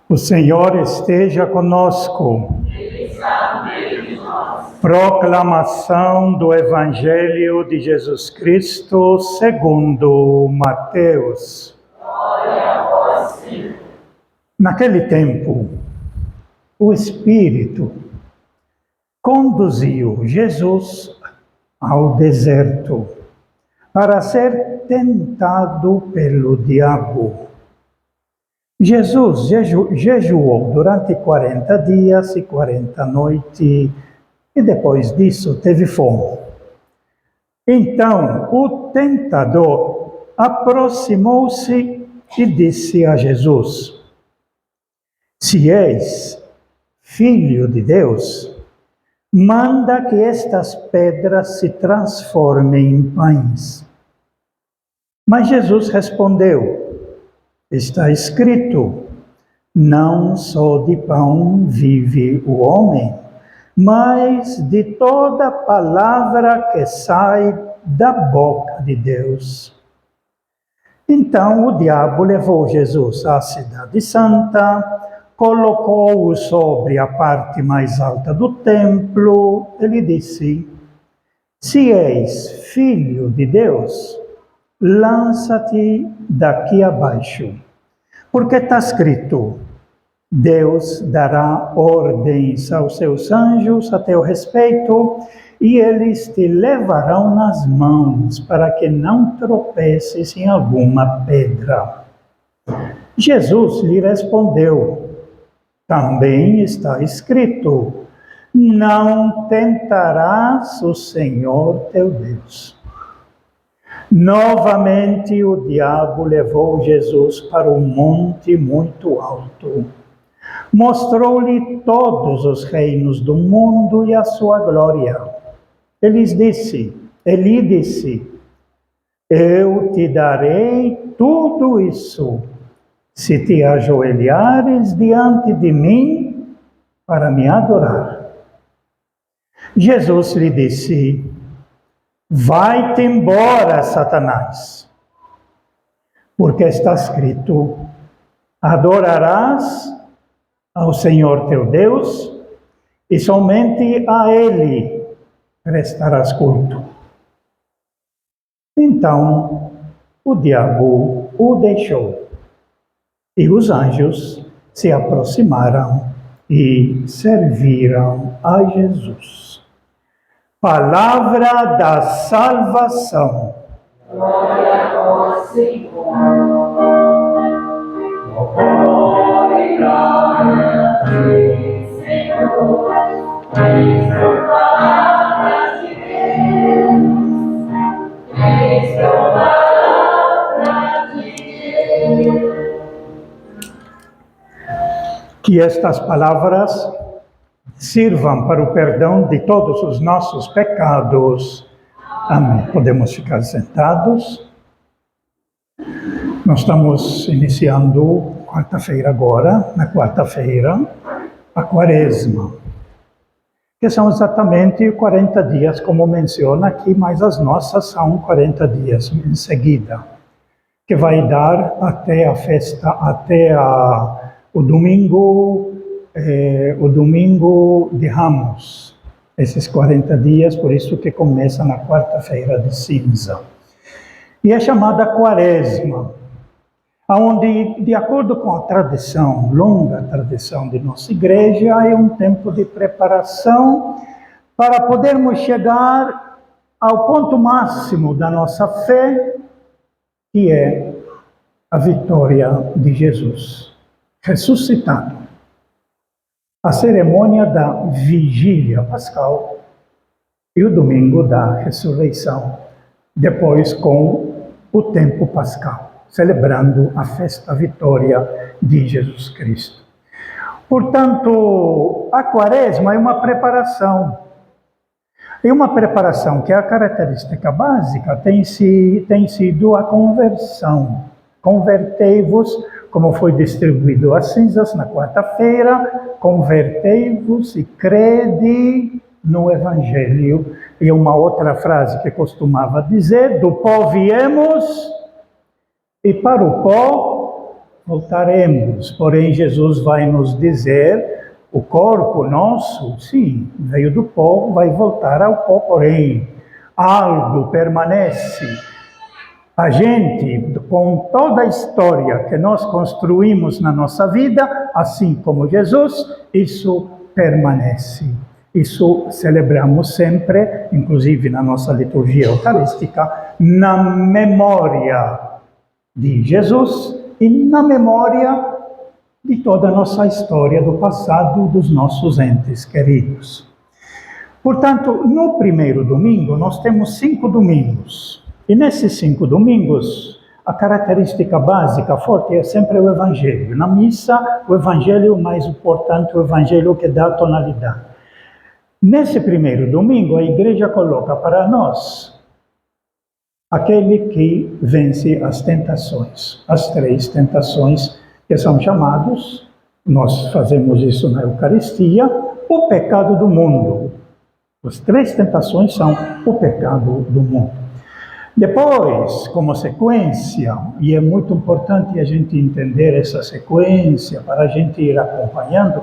O Senhor esteja conosco. Proclamação do Evangelho de Jesus Cristo segundo Mateus. Glória a vós, Senhor. Naquele tempo, o Espírito conduziu Jesus ao deserto para ser tentado pelo diabo. Jesus jejuou durante 40 dias e 40 noites e depois disso teve fome. Então o tentador aproximou-se e disse a Jesus: Se és filho de Deus, manda que estas pedras se transformem em pães. Mas Jesus respondeu: Está escrito, não só de pão vive o homem, mas de toda palavra que sai da boca de Deus. Então o diabo levou Jesus à cidade santa, colocou-o sobre a parte mais alta do templo e lhe disse: Se és filho de Deus, lança-te daqui abaixo, porque está escrito, Deus dará ordens aos seus anjos a teu respeito, e eles te levarão nas mãos, para que não tropeces em alguma pedra. Jesus lhe respondeu: Também está escrito, não tentarás o Senhor teu Deus. Novamente o diabo levou Jesus para um monte muito alto. Mostrou-lhe todos os reinos do mundo e a sua glória. Ele disse, eu te darei tudo isso, se te ajoelhares diante de mim para me adorar. Jesus lhe disse: Vai-te embora, Satanás, porque está escrito, adorarás ao Senhor teu Deus e somente a Ele prestarás culto. Então o diabo o deixou e os anjos se aproximaram e serviram a Jesus. Palavra da salvação. Glória a vós, Senhor. Glória a ti, Senhor. És palavra de Deus. És palavra de Deus. Que estas palavras sirvam para o perdão de todos os nossos pecados. Amém. Podemos ficar sentados. Nós estamos iniciando quarta-feira agora, na quarta-feira, a Quaresma, que são exatamente 40 dias, como menciona aqui, mas as nossas são 40 dias em seguida, que vai dar até a festa, o domingo de Ramos, esses 40 dias, por isso que começa na quarta-feira de cinza. E é chamada Quaresma, onde, de acordo com a tradição, longa tradição de nossa igreja, é um tempo de preparação para podermos chegar ao ponto máximo da nossa fé, que é a vitória de Jesus ressuscitado. A cerimônia da vigília pascal e o domingo da ressurreição, depois com o tempo pascal, celebrando a festa, a vitória de Jesus Cristo. Portanto, a Quaresma é uma preparação. E uma preparação que a característica básica tem sido a conversão. Convertei-vos, como foi distribuído as cinzas na quarta-feira, convertei-vos e crede no Evangelho E uma outra frase que costumava dizer: do pó viemos e para o pó voltaremos. Porém, Jesus vai nos dizer: o corpo nosso, sim, veio do pó, vai voltar ao pó, porém, algo permanece. A gente, com toda a história que nós construímos na nossa vida, assim como Jesus, isso permanece. Isso celebramos sempre, inclusive na nossa liturgia eucarística, na memória de Jesus e na memória de toda a nossa história do passado, dos nossos entes queridos. Portanto, no primeiro domingo, nós temos 5 domingos. E nesses 5 domingos, a característica básica, forte, é sempre o Evangelho. Na missa, o Evangelho mais importante, o Evangelho que dá tonalidade. Nesse primeiro domingo, a Igreja coloca para nós aquele que vence as tentações, as 3 tentações que são chamados, nós fazemos isso na Eucaristia, o pecado do mundo. As 3 tentações são o pecado do mundo. Depois, como sequência, e é muito importante a gente entender essa sequência para a gente ir acompanhando,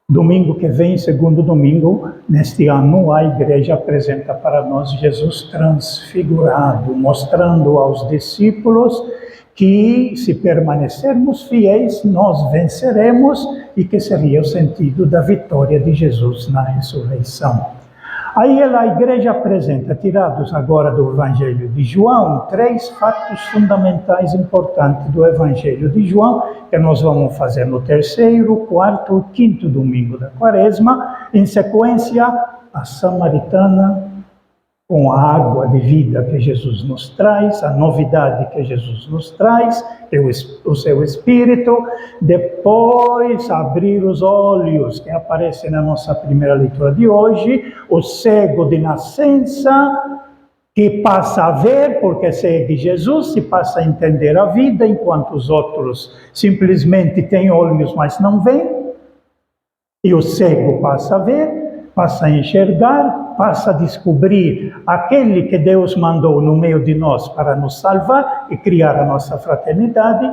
domingo que vem, segundo domingo, neste ano, a Igreja apresenta para nós Jesus transfigurado, mostrando aos discípulos que, se permanecermos fiéis, nós venceremos, e que seria o sentido da vitória de Jesus na ressurreição. Aí a Igreja apresenta, tirados agora do Evangelho de João, 3 fatos fundamentais importantes do Evangelho de João, que nós vamos fazer no 3º, 4º e 5º domingo da Quaresma. Em sequência, a samaritana com a água de vida que Jesus nos traz, a novidade que Jesus nos traz, que é o seu Espírito. Depois, abrir os olhos, que aparece na nossa primeira leitura de hoje, o cego de nascença, que passa a ver porque segue Jesus e passa a entender a vida, enquanto os outros simplesmente têm olhos, mas não veem. E o cego passa a ver, passa a enxergar, passa a descobrir aquele que Deus mandou no meio de nós para nos salvar e criar a nossa fraternidade.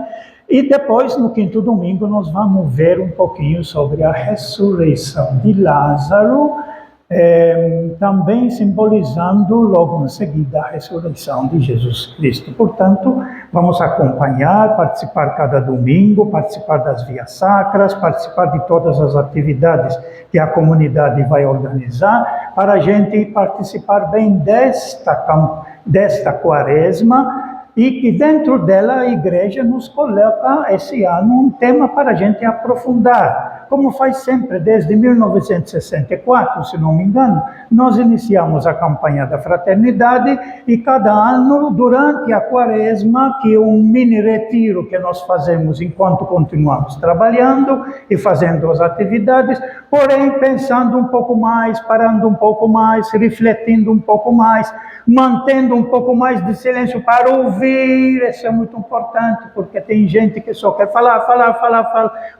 E depois, no 5º domingo, nós vamos ver um pouquinho sobre a ressurreição de Lázaro, também simbolizando logo em seguida a ressurreição de Jesus Cristo. Portanto, vamos acompanhar, participar cada domingo, participar das vias sacras, participar de todas as atividades que a comunidade vai organizar, para a gente participar bem desta Quaresma, e que dentro dela a Igreja nos coloca esse ano um tema para a gente aprofundar. Como faz sempre, desde 1964, se não me engano, nós iniciamos a campanha da fraternidade, e cada ano, durante a Quaresma, que é um mini retiro que nós fazemos enquanto continuamos trabalhando e fazendo as atividades, porém pensando um pouco mais, parando um pouco mais, refletindo um pouco mais, mantendo um pouco mais de silêncio para ouvir. Isso é muito importante, porque tem gente que só quer falar.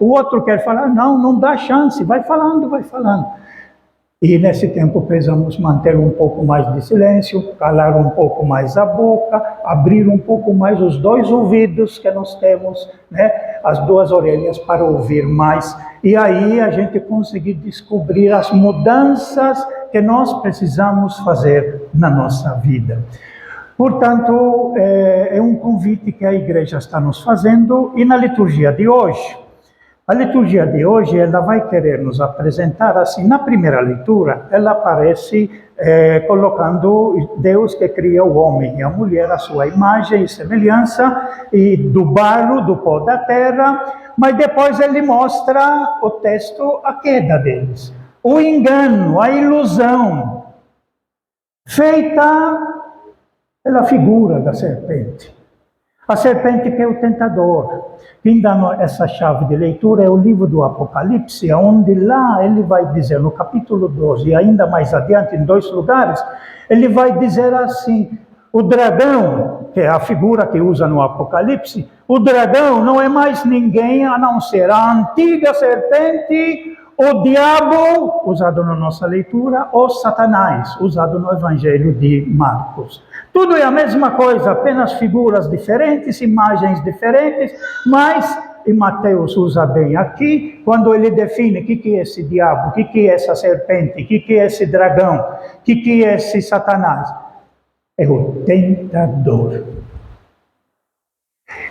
O outro quer falar, não dá chance, vai falando. E nesse tempo precisamos manter um pouco mais de silêncio, calar um pouco mais a boca, abrir um pouco mais os 2 ouvidos que nós temos, né? As 2 orelhas para ouvir mais. E aí a gente conseguir descobrir as mudanças que nós precisamos fazer na nossa vida. Portanto, é um convite que a Igreja está nos fazendo. E na liturgia de hoje, ela vai querer nos apresentar assim. Na primeira leitura, ela aparece colocando Deus que cria o homem e a mulher à sua imagem e semelhança, e do barro, do pó da terra, mas depois ele mostra o texto, a queda deles, o engano, a ilusão, feita pela figura da serpente. A serpente que é o tentador. Quem dá essa chave de leitura é o livro do Apocalipse, onde lá ele vai dizer, no capítulo 12, e ainda mais adiante, em 2 lugares, ele vai dizer assim: o dragão, que é a figura que usa no Apocalipse, o dragão não é mais ninguém a não ser a antiga serpente, o diabo, usado na nossa leitura, ou Satanás, usado no Evangelho de Marcos. Tudo é a mesma coisa, apenas figuras diferentes, imagens diferentes, mas, e Mateus usa bem aqui, quando ele define o que é esse diabo, o que é essa serpente, o que é esse dragão, o que é esse Satanás. É o tentador.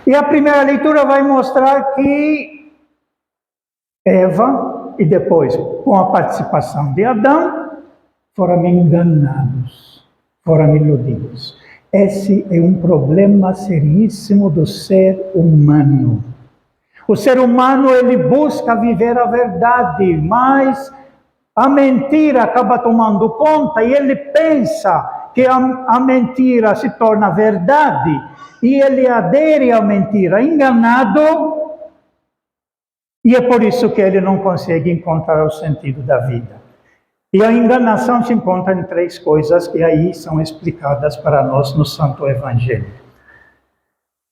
E a primeira leitura vai mostrar que Eva, e depois com a participação de Adão, foram enganados, foram iludidos. Esse é um problema seríssimo do ser humano. O ser humano, ele busca viver a verdade, mas a mentira acaba tomando conta e ele pensa que a mentira se torna verdade e ele adere à mentira, enganado, e é por isso que ele não consegue encontrar o sentido da vida. E a enganação se encontra em três coisas que aí são explicadas para nós no Santo Evangelho.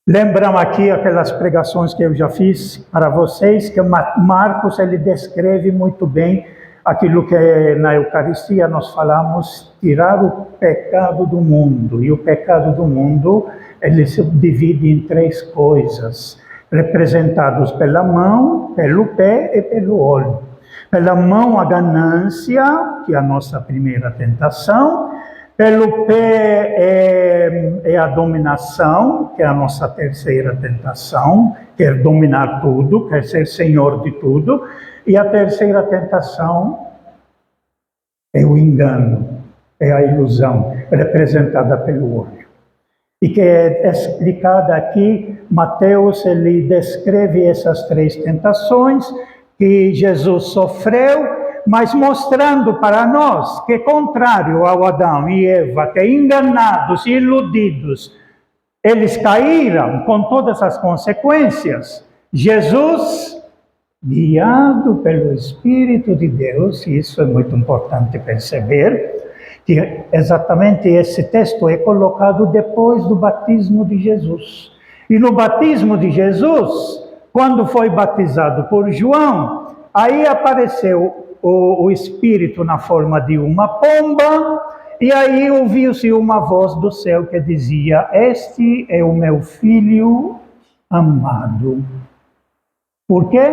Lembram aqui aquelas pregações que eu já fiz para vocês, que Marcos ele descreve muito bem aquilo que na Eucaristia nós falamos, tirar o pecado do mundo. E o pecado do mundo, ele se divide em três coisas, representados pela mão, pelo pé e pelo olho. Pela mão, a ganância, que é a nossa primeira tentação. Pelo pé é a dominação, que é a nossa terceira tentação, quer dominar tudo, quer ser senhor de tudo. E a terceira tentação é o engano, é a ilusão, representada pelo olho. E que é explicada aqui, Mateus, ele descreve essas três tentações que Jesus sofreu, mas mostrando para nós que, contrário ao Adão e Eva, que enganados e iludidos, eles caíram com todas as consequências, Jesus, guiado pelo Espírito de Deus, e isso é muito importante perceber, que exatamente esse texto é colocado depois do batismo de Jesus. E no batismo de Jesus, quando foi batizado por João, aí apareceu o Espírito na forma de uma pomba, e aí ouviu-se uma voz do céu que dizia: "Este é o meu filho amado." Por quê?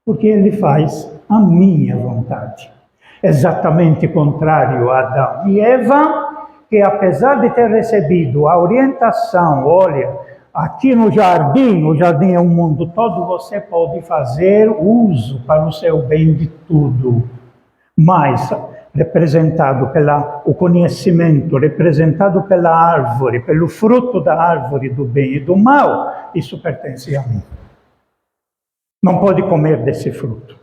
Porque ele faz a minha vontade. Exatamente contrário a Adão e Eva, que apesar de ter recebido a orientação, olha, aqui no jardim, o jardim é um mundo todo, você pode fazer uso para o seu bem de tudo. Mas, representado pelo conhecimento, representado pela árvore, pelo fruto da árvore do bem e do mal, isso pertence a mim. Não pode comer desse fruto.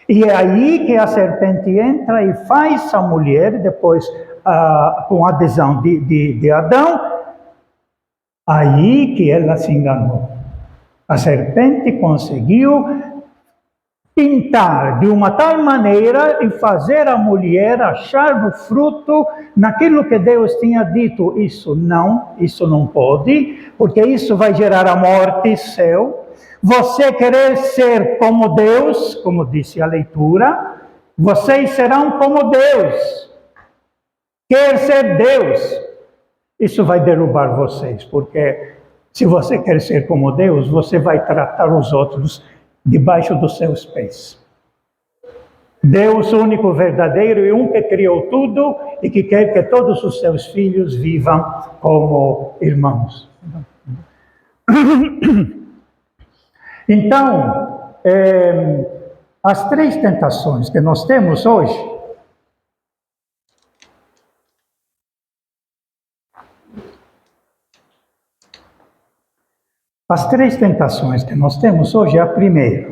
E é aí que a serpente entra e faz a mulher, depois com a adesão de Adão, aí que ela se enganou. A serpente conseguiu pintar de uma tal maneira e fazer a mulher achar o fruto naquilo que Deus tinha dito. Isso não pode, porque isso vai gerar a morte, céu. Você querer ser como Deus, como disse a leitura, vocês serão como Deus. Quer ser Deus, isso vai derrubar vocês, porque se você quer ser como Deus, você vai tratar os outros debaixo dos seus pés. Deus, único verdadeiro e um que criou tudo e que quer que todos os seus filhos vivam como irmãos. Então, as três tentações que nós temos hoje, a primeira,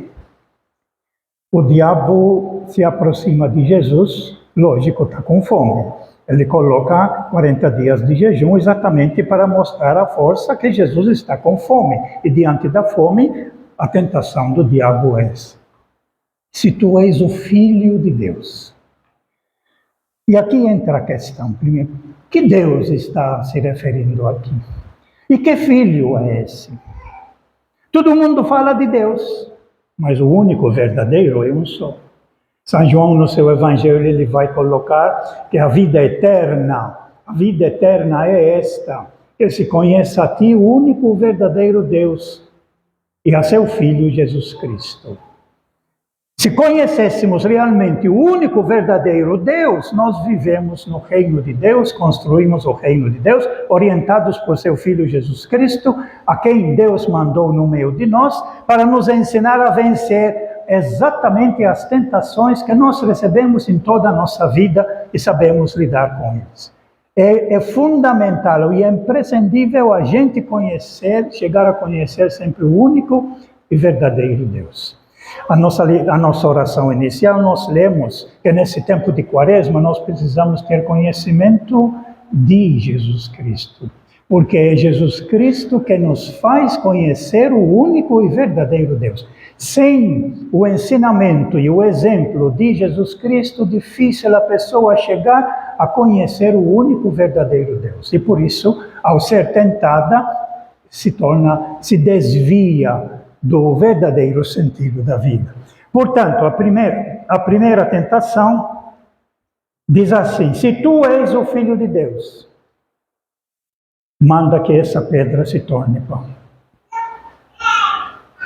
o diabo se aproxima de Jesus, lógico, está com fome. Ele coloca 40 dias de jejum exatamente para mostrar a força que Jesus está com fome. E diante da fome, a tentação do diabo é essa: se tu és o Filho de Deus. E aqui entra a questão, primeiro, que Deus está se referindo aqui? E que filho é esse? Todo mundo fala de Deus, mas o único verdadeiro é um só. São João, no seu evangelho, ele vai colocar que a vida eterna é esta, que se conheça a ti, o único verdadeiro Deus, e a seu Filho Jesus Cristo. Se conhecêssemos realmente o único verdadeiro Deus, nós vivemos no reino de Deus, construímos o reino de Deus, orientados por seu Filho Jesus Cristo, a quem Deus mandou no meio de nós, para nos ensinar a vencer exatamente as tentações que nós recebemos em toda a nossa vida e sabemos lidar com eles. É fundamental e é imprescindível a gente chegar a conhecer sempre o único e verdadeiro Deus. A nossa oração inicial, nós lemos que nesse tempo de Quaresma nós precisamos ter conhecimento de Jesus Cristo, porque é Jesus Cristo que nos faz conhecer o único e verdadeiro Deus. Sem o ensinamento e o exemplo de Jesus Cristo, difícil a pessoa chegar a conhecer o único verdadeiro Deus. E por isso, ao ser tentada, se desvia do verdadeiro sentido da vida. Portanto, a primeira tentação diz assim: se tu és o Filho de Deus, manda que essa pedra se torne pão.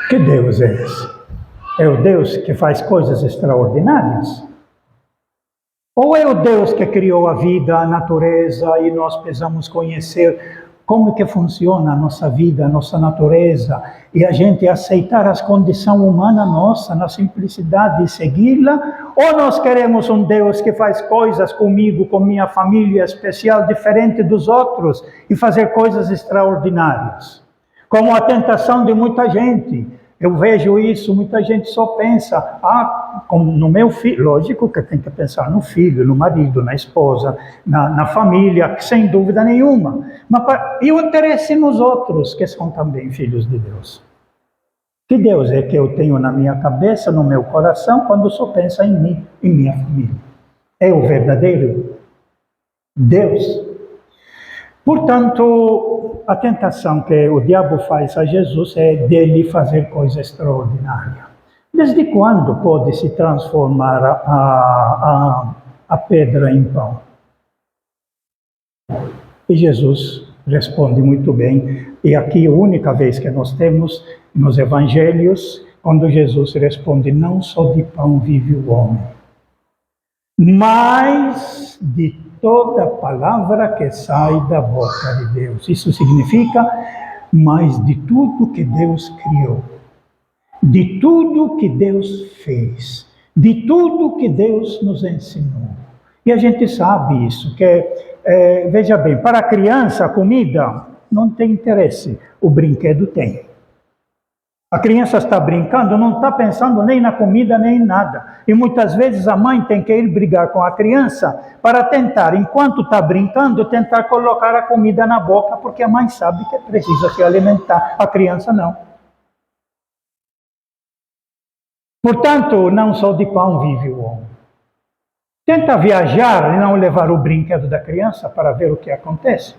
Que Deus é esse? É o Deus que faz coisas extraordinárias? Ou é o Deus que criou a vida, a natureza, e nós precisamos conhecer como que funciona a nossa vida, a nossa natureza, e a gente aceitar as condições humanas nossas, na simplicidade de segui-la? Ou nós queremos um Deus que faz coisas comigo, com minha família especial, diferente dos outros, e fazer coisas extraordinárias? Como a tentação de muita gente. Eu vejo isso, muita gente só pensa, no meu filho, lógico que tem que pensar no filho, no marido, na esposa, na família, sem dúvida nenhuma. E o interesse nos outros, que são também filhos de Deus. Que Deus é que eu tenho na minha cabeça, no meu coração, quando só pensa em mim, em minha família? É o verdadeiro Deus. Portanto, a tentação que o diabo faz a Jesus é dele fazer coisa extraordinária. Desde quando pode se transformar a pedra em pão? E Jesus responde muito bem. E aqui a única vez que nós temos nos evangelhos, quando Jesus responde: não só de pão vive o homem, mas de toda palavra que sai da boca de Deus. Isso significa, mas de tudo que Deus criou, de tudo que Deus fez, de tudo que Deus nos ensinou. E a gente sabe isso, veja bem, para a criança a comida não tem interesse, o brinquedo tem. A criança está brincando, não está pensando nem na comida, nem em nada. E muitas vezes a mãe tem que ir brigar com a criança para tentar, enquanto está brincando, tentar colocar a comida na boca, porque a mãe sabe que precisa se alimentar, a criança não. Portanto, não só de pão vive o homem. Tenta viajar e não levar o brinquedo da criança para ver o que acontece.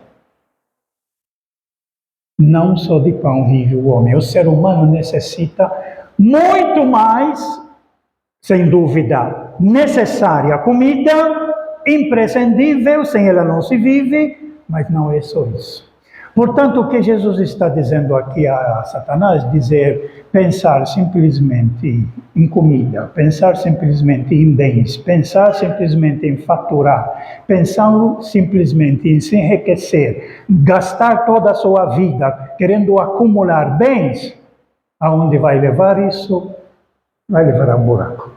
Não só de pão vive o homem. O ser humano necessita muito mais, sem dúvida, necessária comida, imprescindível, sem ela não se vive, mas não é só isso. Portanto, o que Jesus está dizendo aqui a Satanás, pensar simplesmente em comida, pensar simplesmente em bens, pensar simplesmente em faturar, pensar simplesmente em se enriquecer, gastar toda a sua vida querendo acumular bens, aonde vai levar isso? Vai levar a um buraco.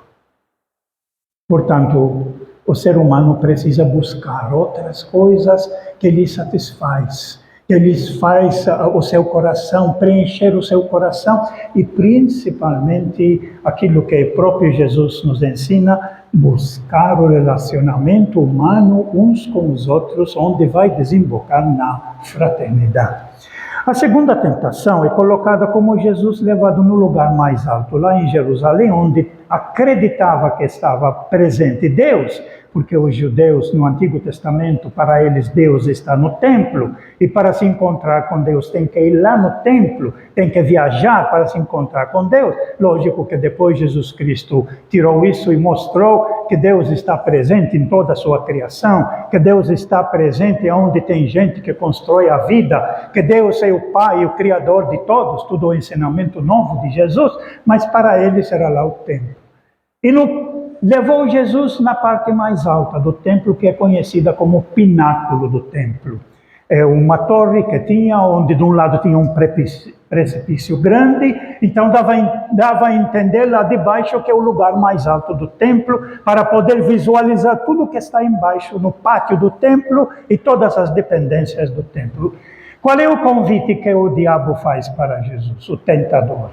Portanto, o ser humano precisa buscar outras coisas que lhe satisfaz, que lhes faz o seu coração, preencher o seu coração, e principalmente aquilo que o próprio Jesus nos ensina, buscar o relacionamento humano uns com os outros, onde vai desembocar na fraternidade. A segunda tentação é colocada como Jesus levado no lugar mais alto, lá em Jerusalém, onde acreditava que estava presente Deus, porque os judeus no Antigo Testamento, para eles Deus está no templo, e para se encontrar com Deus tem que ir lá no templo, tem que viajar para se encontrar com Deus. Lógico que depois Jesus Cristo tirou isso e mostrou que Deus está presente em toda a sua criação, que Deus está presente onde tem gente que constrói a vida, que Deus é o Pai, o Criador de todos, tudo o ensinamento novo de Jesus, mas para eles era lá o templo. E levou Jesus na parte mais alta do templo, que é conhecida como pináculo do templo. É uma torre que tinha, onde de um lado tinha um precipício grande, então dava a entender lá de baixo que é o lugar mais alto do templo, para poder visualizar tudo que está embaixo, no pátio do templo e todas as dependências do templo. Qual é o convite que o diabo faz para Jesus, o tentador?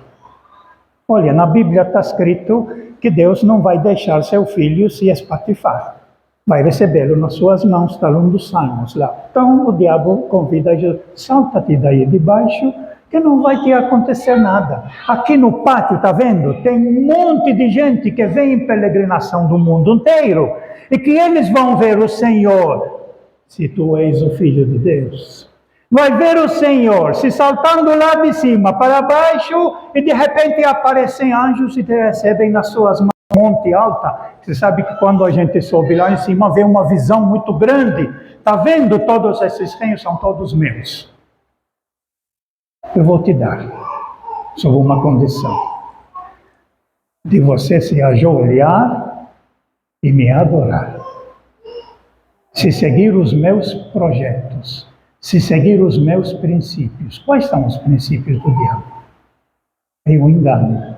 Olha, na Bíblia está escrito que Deus não vai deixar seu filho se espatifar. Vai recebê-lo nas suas mãos, está um dos salmos lá. Então o diabo convida Jesus, salta-te daí de baixo, que não vai te acontecer nada. Aqui no pátio, está vendo? Tem um monte de gente que vem em peregrinação do mundo inteiro, e que eles vão ver o Senhor, se tu és o Filho de Deus. Vai ver o Senhor se saltando lá de cima para baixo, e de repente aparecem anjos e te recebem nas suas mãos, monte alta. Você sabe que quando a gente sobe lá em cima, vê uma visão muito grande. Está vendo? Todos esses reinos são todos meus. Eu vou te dar, sob uma condição: de você se ajoelhar e me adorar. Se seguir os meus projetos, se seguir os meus princípios. Quais são os princípios do diabo? É o engano,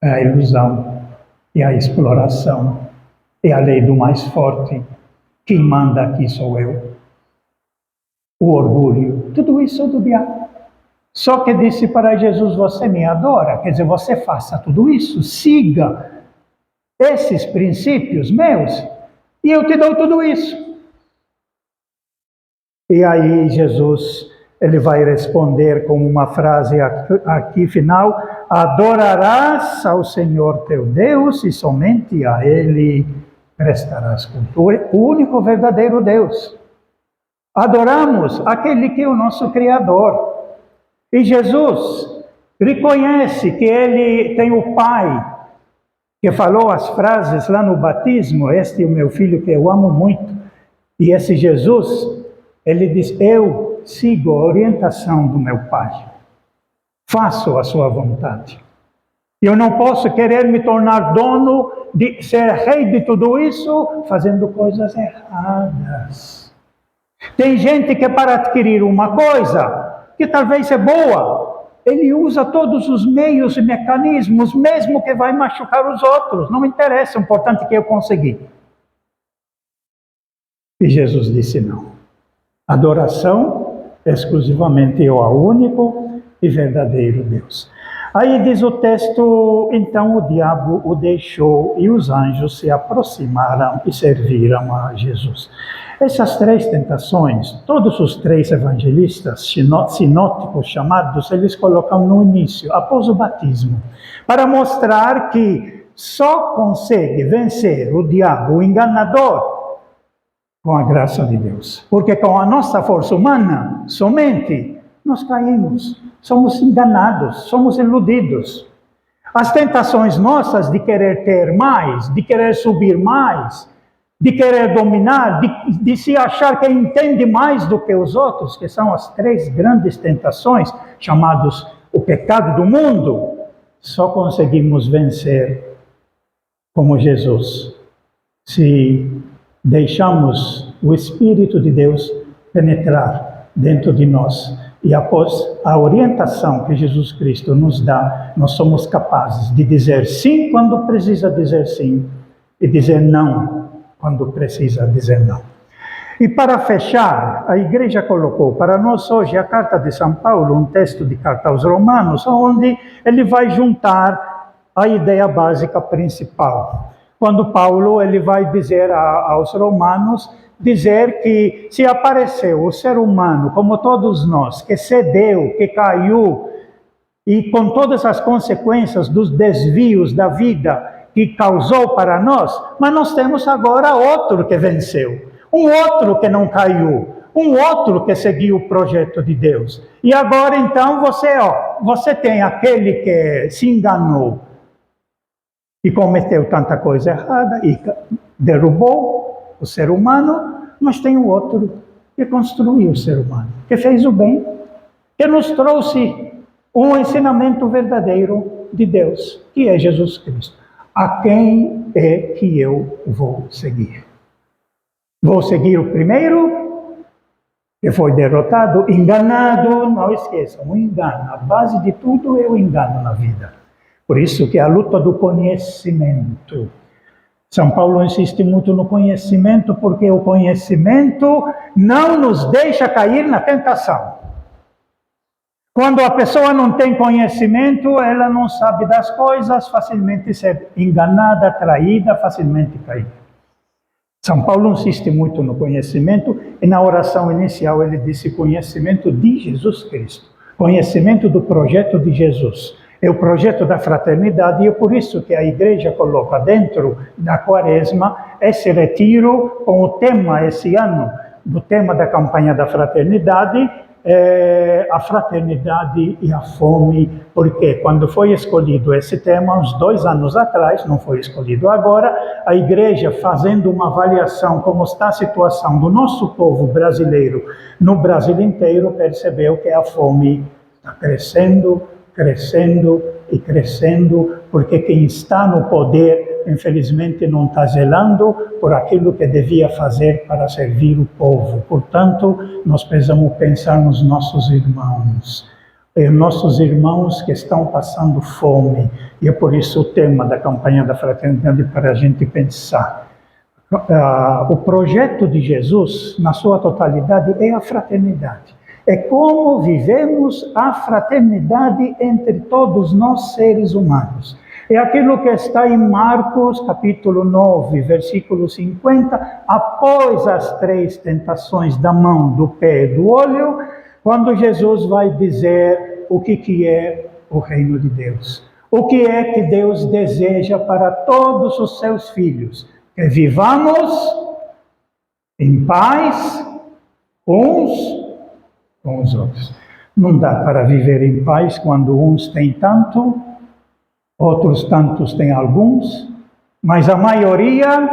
é a ilusão, é a exploração, é a lei do mais forte. Quem manda aqui sou eu. O orgulho, tudo isso é do diabo. Só que disse para Jesus, você me adora, quer dizer, você faça tudo isso, siga esses princípios meus, e eu te dou tudo isso. E aí Jesus, ele vai responder com uma frase aqui final: adorarás ao Senhor teu Deus e somente a Ele prestarás culto. O único verdadeiro Deus. Adoramos aquele que é o nosso Criador. E Jesus reconhece que Ele tem o Pai, que falou as frases lá no batismo: este é o meu filho que eu amo muito. E esse Jesus, ele diz, eu sigo a orientação do meu Pai, faço a sua vontade. Eu não posso querer me tornar dono, de ser rei de tudo isso, fazendo coisas erradas. Tem gente que para adquirir uma coisa, que talvez é boa, ele usa todos os meios e mecanismos, mesmo que vai machucar os outros, não me interessa, o importante é que eu consegui. E Jesus disse não. Adoração exclusivamente ao único e verdadeiro Deus. Aí diz o texto, então o diabo o deixou e os anjos se aproximaram e serviram a Jesus. Essas três tentações, todos os três evangelistas sinóticos chamados, eles colocam no início, após o batismo, para mostrar que só consegue vencer o diabo, o enganador, com a graça de Deus. Porque com a nossa força humana, somente, nós caímos, somos enganados, somos iludidos. As tentações nossas de querer ter mais, de querer subir mais, de querer dominar, de se achar que entende mais do que os outros, que são as três grandes tentações, chamados o pecado do mundo, só conseguimos vencer como Jesus, se deixamos o Espírito de Deus penetrar dentro de nós. E após a orientação que Jesus Cristo nos dá, nós somos capazes de dizer sim quando precisa dizer sim, e dizer não quando precisa dizer não. E para fechar, a igreja colocou para nós hoje a carta de São Paulo, um texto de carta aos Romanos, onde ele vai juntar a ideia básica principal. Quando Paulo ele vai dizer aos romanos, dizer que se apareceu o ser humano, como todos nós, que cedeu, que caiu, e com todas as consequências dos desvios da vida, que causou para nós, mas nós temos agora outro que venceu, um outro que não caiu, um outro que seguiu o projeto de Deus. E agora então você tem aquele que se enganou e cometeu tanta coisa errada e derrubou o ser humano, mas tem o outro que construiu o ser humano, que fez o bem, que nos trouxe um ensinamento verdadeiro de Deus, que é Jesus Cristo. A quem é que eu vou seguir? Vou seguir o primeiro, que foi derrotado, enganado, não esqueçam, o engano, a base de tudo é o engano na vida. Por isso que é a luta do conhecimento. São Paulo insiste muito no conhecimento, porque o conhecimento não nos deixa cair na tentação. Quando a pessoa não tem conhecimento, ela não sabe das coisas, facilmente ser enganada, traída, facilmente cair. São Paulo insiste muito no conhecimento, e na oração inicial ele disse conhecimento de Jesus Cristo, conhecimento do projeto de Jesus. É o projeto da fraternidade, e é por isso que a igreja coloca dentro da quaresma esse retiro com o tema, esse ano, do tema da campanha da fraternidade, a fraternidade e a fome, porque quando foi escolhido esse tema, uns 2 anos atrás, não foi escolhido agora, a igreja, fazendo uma avaliação como está a situação do nosso povo brasileiro no Brasil inteiro, percebeu que a fome está crescendo, crescendo e crescendo, porque quem está no poder, infelizmente, não está zelando por aquilo que devia fazer para servir o povo. Portanto, nós precisamos pensar nos nossos irmãos que estão passando fome, e é por isso o tema da campanha da fraternidade, para a gente pensar. O projeto de Jesus, na sua totalidade, é a fraternidade. É como vivemos a fraternidade entre todos nós seres humanos. É aquilo que está em Marcos, capítulo 9, versículo 50, após as 3 tentações da mão, do pé e do olho, quando Jesus vai dizer o que é o reino de Deus. O que é que Deus deseja para todos os seus filhos? Que vivamos em paz uns com os outros. Não dá para viver em paz quando uns têm tanto, outros tantos têm alguns, mas a maioria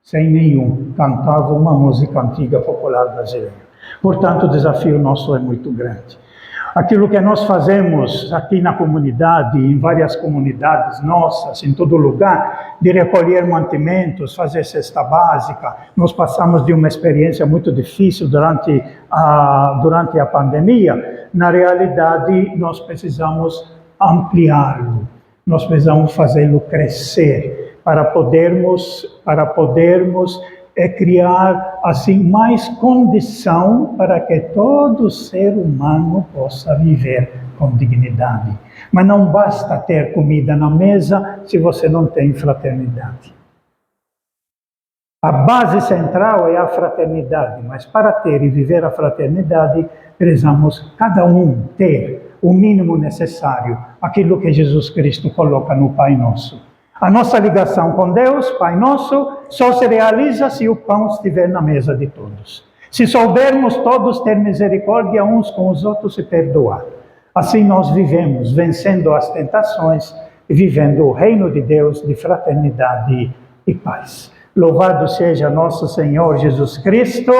sem nenhum. Cantava uma música antiga popular brasileira. Portanto, o desafio nosso é muito grande. Aquilo que nós fazemos aqui na comunidade, em várias comunidades nossas, em todo lugar, de recolher mantimentos, fazer cesta básica, nós passamos de uma experiência muito difícil durante a pandemia. Na realidade, nós precisamos ampliá-lo, nós precisamos fazê-lo crescer, para podermos criar assim mais condição para que todo ser humano possa viver com dignidade. Mas não basta ter comida na mesa se você não tem fraternidade. A base central é a fraternidade, mas para ter e viver a fraternidade, precisamos cada um ter o mínimo necessário, aquilo que Jesus Cristo coloca no Pai Nosso. A nossa ligação com Deus, Pai Nosso, só se realiza se o pão estiver na mesa de todos. Se soubermos todos ter misericórdia uns com os outros e perdoar. Assim nós vivemos, vencendo as tentações e vivendo o reino de Deus de fraternidade e paz. Louvado seja nosso Senhor Jesus Cristo.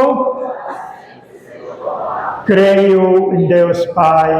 Creio em Deus Pai.